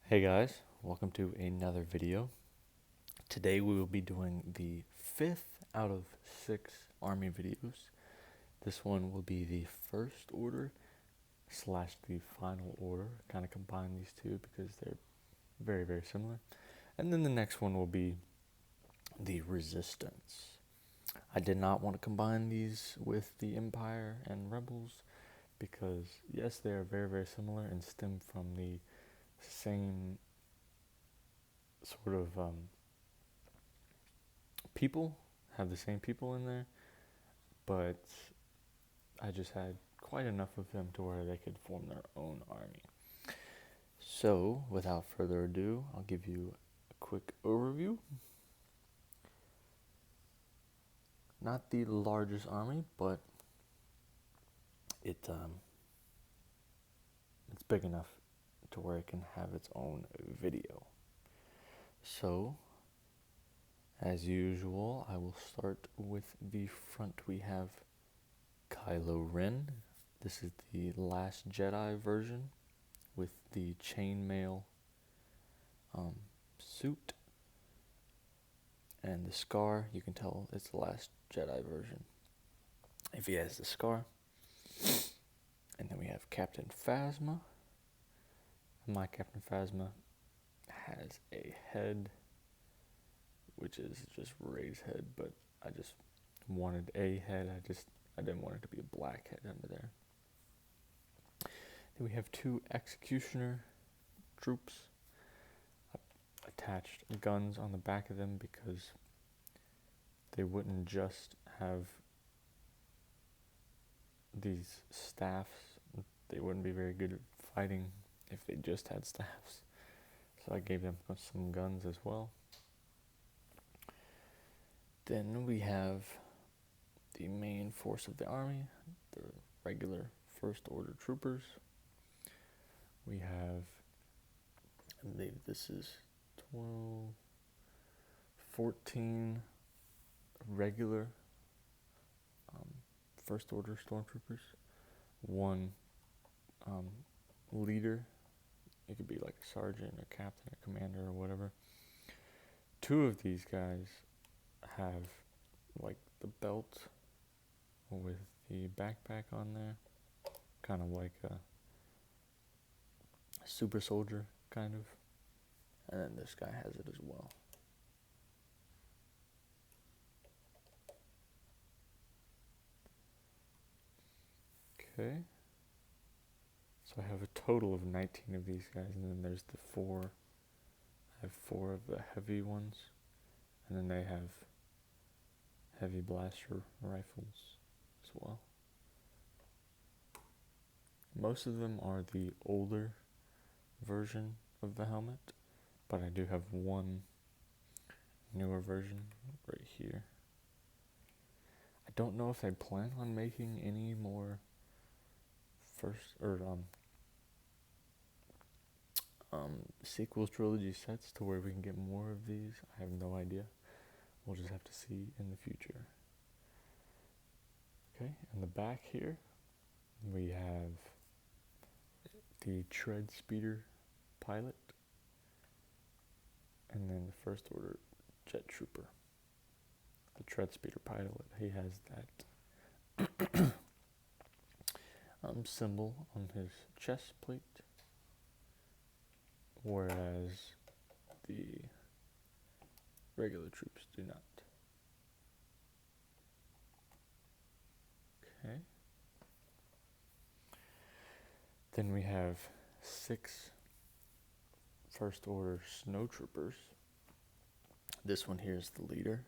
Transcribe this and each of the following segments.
Hey guys, welcome to another video. Today we will be doing the 5th out of 6 army videos. This one will be the first order slash the final order. Kind of combine these two because they're very similar. And then the next one will be the resistance. I did not want to combine these with the Empire and Rebels because yes, they are very similar and stem from the same sort of people, have the same people in there, but I just had quite enough of them to where they could form their own army. So, without further ado, I'll give you a quick overview. Not the largest army, but it's big enough to where it can have its own video. So, as usual, I will start with the front. We have Kylo Ren. This is the Last Jedi version with the chainmail suit and the scar. You can tell it's the Last Jedi version if he has the scar. And then we have Captain Phasma. My Captain Phasma has a head, which is just Rey's head, but I just wanted a head. I didn't want it to be a black head under there. Then we have two executioner troops. I attached guns on the back of them because they wouldn't just have these staffs. They wouldn't be very good at fighting if they just had staffs. So I gave them some guns as well. Then we have the main force of the army, the regular First Order troopers. We have, I believe this is 14 regular First Order stormtroopers, one leader. It could be like a sergeant or captain or commander or whatever. Two of these guys have like the belt with the backpack on there, kind of like a super soldier kind of, and then this guy has it as well. Okay, so I have a total of 19 of these guys, and then there's the four. I have 4 of the heavy ones, and then they have heavy blaster rifles as well. Most of them are the older version of the helmet, but I do have one newer version right here. I don't know if I plan on making any more sequels trilogy sets to where we can get more of these. I have no idea. We'll just have to see in the future. Okay, in the back here we have the tread speeder pilot, and then the First Order jet trooper. The tread speeder pilot, he has that symbol on his chest plate, whereas the regular troops do not. Okay. Then we have 6 First Order snow troopers. This one here is the leader.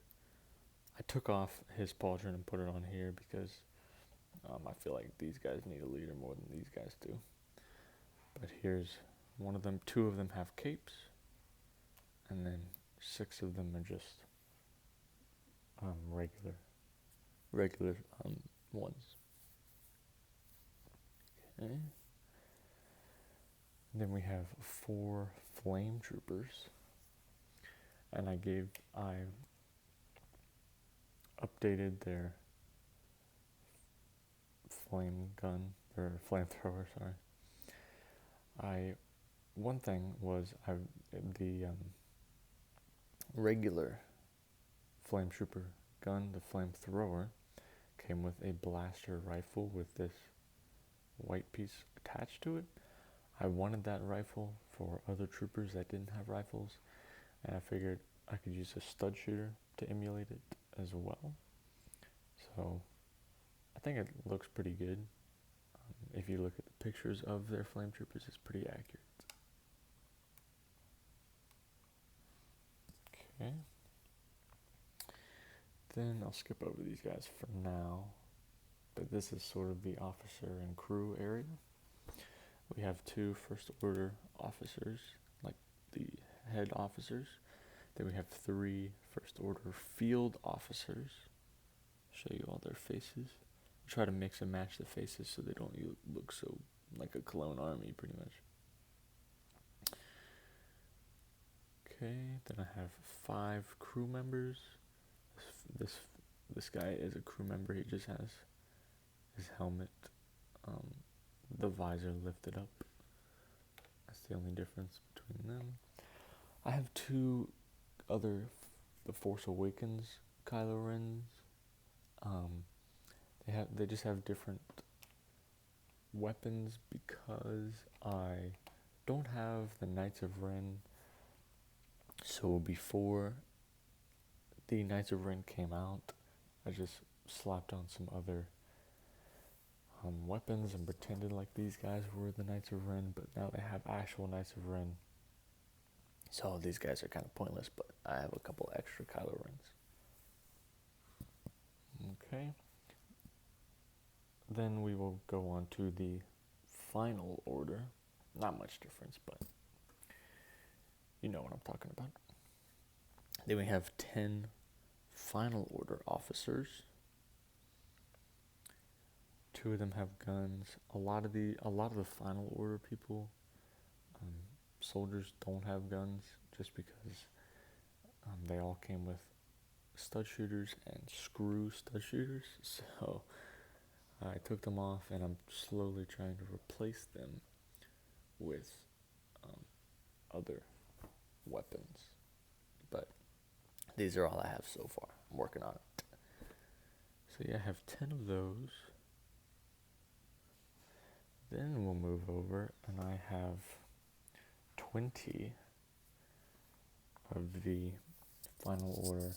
I took off his pauldron and put it on here because I feel like these guys need a leader more than these guys do. But here's one of them. 2 of them have capes, and then 6 of them are just regular ones. Okay. Then we have 4 flame troopers, and I updated their flame gun, or flamethrower, sorry. I one thing was the regular flame trooper gun, the flamethrower, came with a blaster rifle with this white piece attached to it. I wanted that rifle for other troopers that didn't have rifles, and I figured I could use a stud shooter to emulate it as well. So I think it looks pretty good. If you look at the pictures of their flame troopers, it's pretty accurate. Okay. Then I'll skip over these guys for now, but this is sort of the officer and crew area. We have 2 first order officers, like the head officers. Then we have 3 first order field officers. Show you all their faces. Try to mix and match the faces so they don't look so like a clone army, pretty much. Okay, then I have 5 crew members. This guy is a crew member. He just has his helmet, the visor lifted up. That's the only difference between them. I have 2 other The Force Awakens Kylo Rens. They just have different weapons because I don't have the Knights of Ren. So before the Knights of Ren came out, I just slapped on some other weapons and pretended like these guys were the Knights of Ren, but now they have actual Knights of Ren. So these guys are kind of pointless, but I have a couple extra Kylo Rens. Okay. Then we will go on to the final order. Not much difference, but you know what I'm talking about. Then we have 10 final order officers. 2 of them have guns. A lot of the final order people, soldiers, don't have guns just because they all came with stud shooters and screw stud shooters. So I took them off, and I'm slowly trying to replace them with other weapons. But these are all I have so far. I'm working on it. So yeah, I have 10 of those. Then we'll move over, and I have 20 of the final order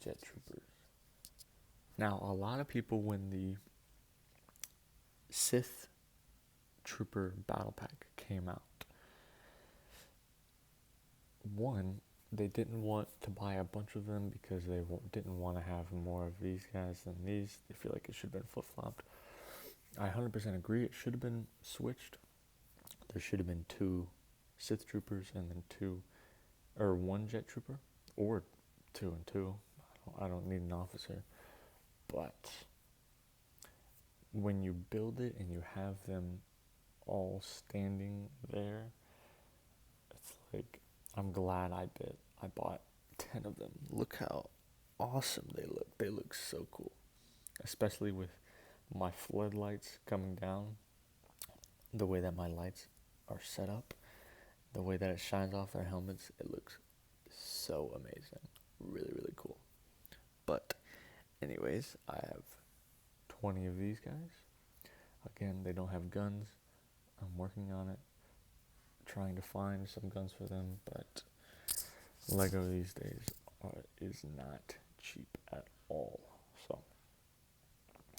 jet troopers. Now, a lot of people, when the Sith Trooper Battle Pack came out, one, they didn't want to buy a bunch of them because they didn't want to have more of these guys than these. They feel like it should have been flip-flopped. I 100% agree. It should have been switched. There should have been 2 Sith Troopers and then 1 Jet Trooper, or 2 and 2. I don't need an officer. But when you build it and you have them all standing there, it's like, I'm glad I bought 10 of them. Look how awesome they look. They look so cool. Especially with my floodlights coming down, the way that my lights are set up, the way that it shines off their helmets, it looks so amazing. Really, really cool. But anyways, I have 20 of these guys. Again, they don't have guns. I'm working on it, trying to find some guns for them, but Lego these days is not cheap at all. So,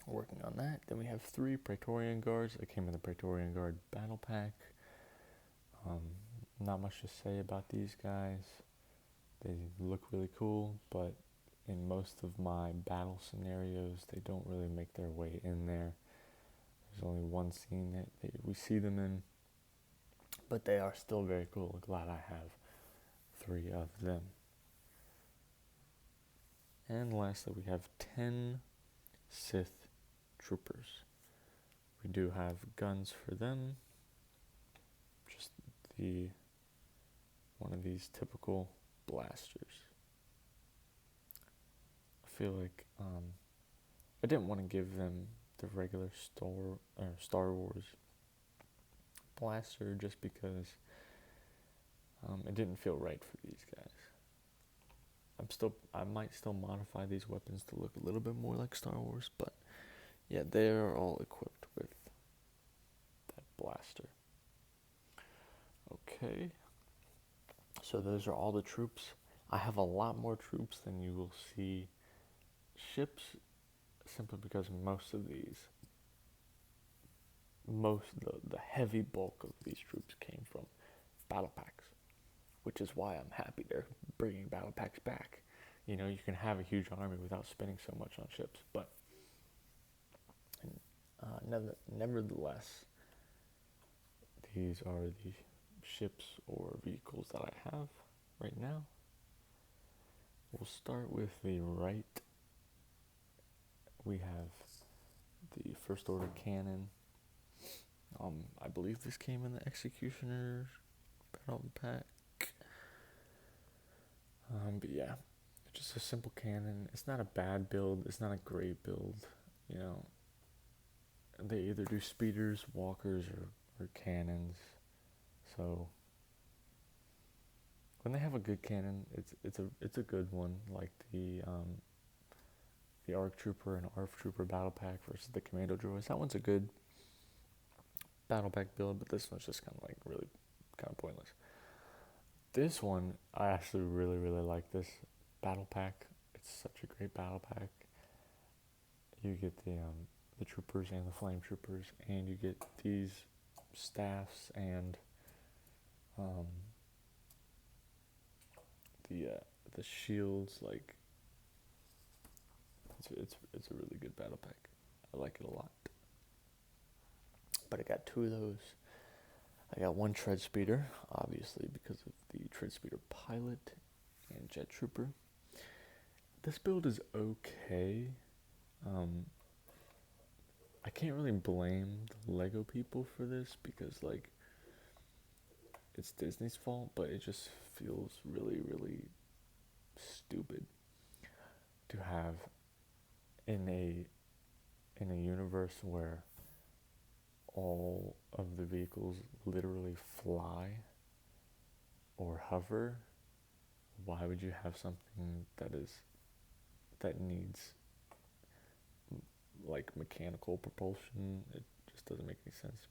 working on that. Then we have 3 Praetorian Guards that came in the Praetorian Guard Battle Pack. Not much to say about these guys. They look really cool, but in most of my battle scenarios, they don't really make their way in there. There's only one scene that we see them in, but they are still very cool. Glad I have 3 of them. And lastly, we have 10 Sith Troopers. We do have guns for them. Just one of these typical blasters. I feel like I didn't want to give them the regular Star Wars blaster just because it didn't feel right for these guys. I might still modify these weapons to look a little bit more like Star Wars, but yeah, they are all equipped with that blaster. Okay, so those are all the troops. I have a lot more troops than you will see ships, simply because most of these, the heavy bulk of these troops came from battle packs, which is why I'm happy they're bringing battle packs back. You know, you can have a huge army without spending so much on ships, but nevertheless, these are the ships or vehicles that I have right now. We'll start with the right. We have the First Order cannon. I believe this came in the Executioner battle pack. But yeah, it's just a simple cannon. It's not a bad build. It's not a great build. You know, they either do speeders, walkers, or cannons. So when they have a good cannon, it's a good one. Like the ARC Trooper and ARF Trooper battle pack versus the Commando droids. That one's a good battle pack build, but this one's just kind of like really kind of pointless. This one, I actually really like this battle pack. It's such a great battle pack. You get the troopers and the flame troopers, and you get these staffs and the shields. Like it's a really good battle pack. I like it a lot. But I got two of those. I got one tread speeder, obviously because of the tread speeder pilot and jet trooper. This build is okay. I can't really blame the Lego people for this because like it's Disney's fault, but it just feels really stupid to have in a universe where all of the vehicles literally fly or hover. Why would you have something that needs like mechanical propulsion? It just doesn't make any sense.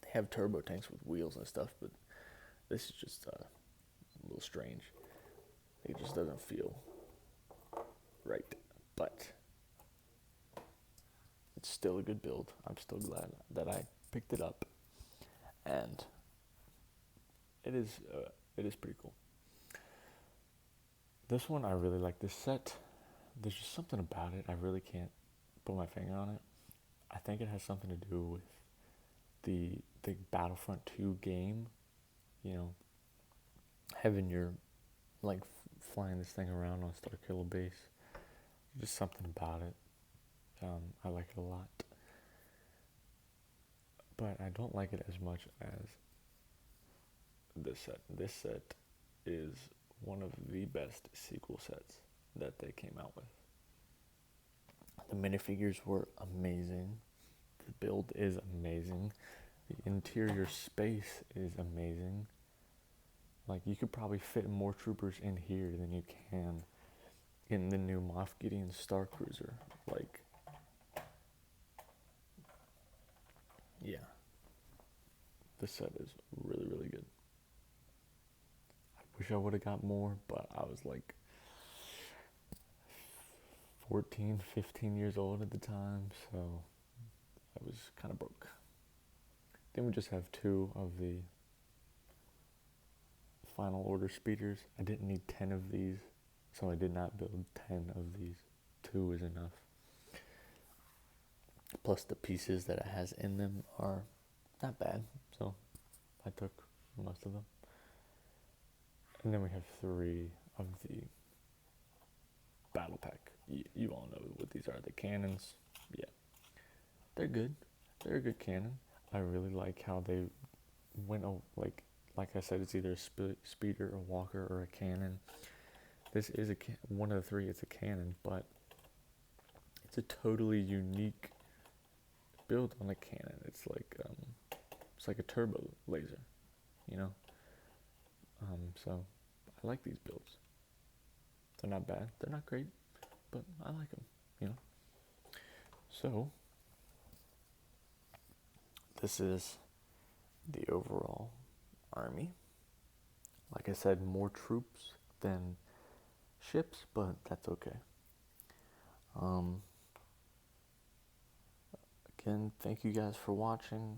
They have turbo tanks with wheels and stuff, but this is just a little strange. It just doesn't feel right, but it's still a good build. I'm still glad that I picked it up, and it is pretty cool. This one, I really like this set. There's just something about it. I really can't put my finger on it. I think it has something to do with the Battlefront 2 game. You know, having your like flying this thing around on Starkiller Base. Just something about it. I like it a lot. But I don't like it as much as this set. This set is one of the best sequel sets that they came out with. The minifigures were amazing. The build is amazing. The interior space is amazing. Like, you could probably fit more troopers in here than you can in the new Moff Gideon Star Cruiser. Like, yeah. This set is really good. I wish I would have got more, but I was like 14, 15 years old at the time, so I was kind of broke. Then we just have two of the Final Order speeders. I didn't need 10 of these, so I did not build 10 of these. 2 is enough. Plus the pieces that it has in them are not bad, so I took most of them. And then we have 3 of the battle pack. You all know what these are. The cannons. Yeah, they're good. They're a good cannon. I really like how they went, like I said, it's either a speeder, a walker, or a cannon. This is one of the 3. It's a cannon, but it's a totally unique build on a cannon. It's like It's like a turbo laser, you know. So I like these builds. They're not bad. They're not great, but I like them, you know. So this is the overall army. Like I said, more troops than ships, but that's okay. Again, thank you guys for watching.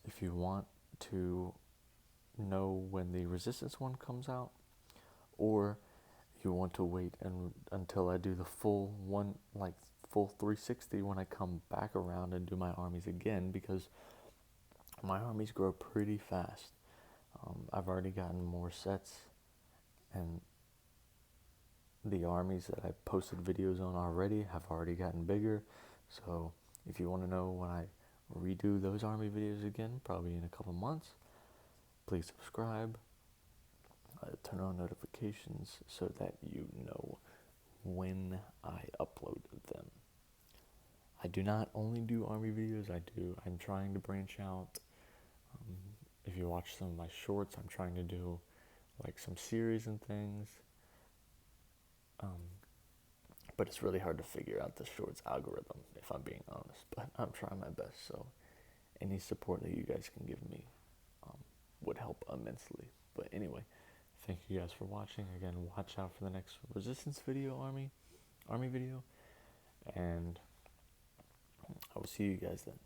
If you want to know when the resistance one comes out, or you want to wait until I do the full one, like full 360 when I come back around and do my armies again, because my armies grow pretty fast. I've already gotten more sets, and the armies that I posted videos on already have already gotten bigger. So if you want to know when I redo those army videos again, probably in a couple months, please subscribe, turn on notifications so that you know when I upload them. I do not only do army videos, I'm trying to branch out. If you watch some of my shorts, I'm trying to do like some series and things. But it's really hard to figure out the shorts algorithm, if I'm being honest. But I'm trying my best, so any support that you guys can give me would help immensely. But anyway, thank you guys for watching. Again, watch out for the next resistance video, army video, and I will see you guys then.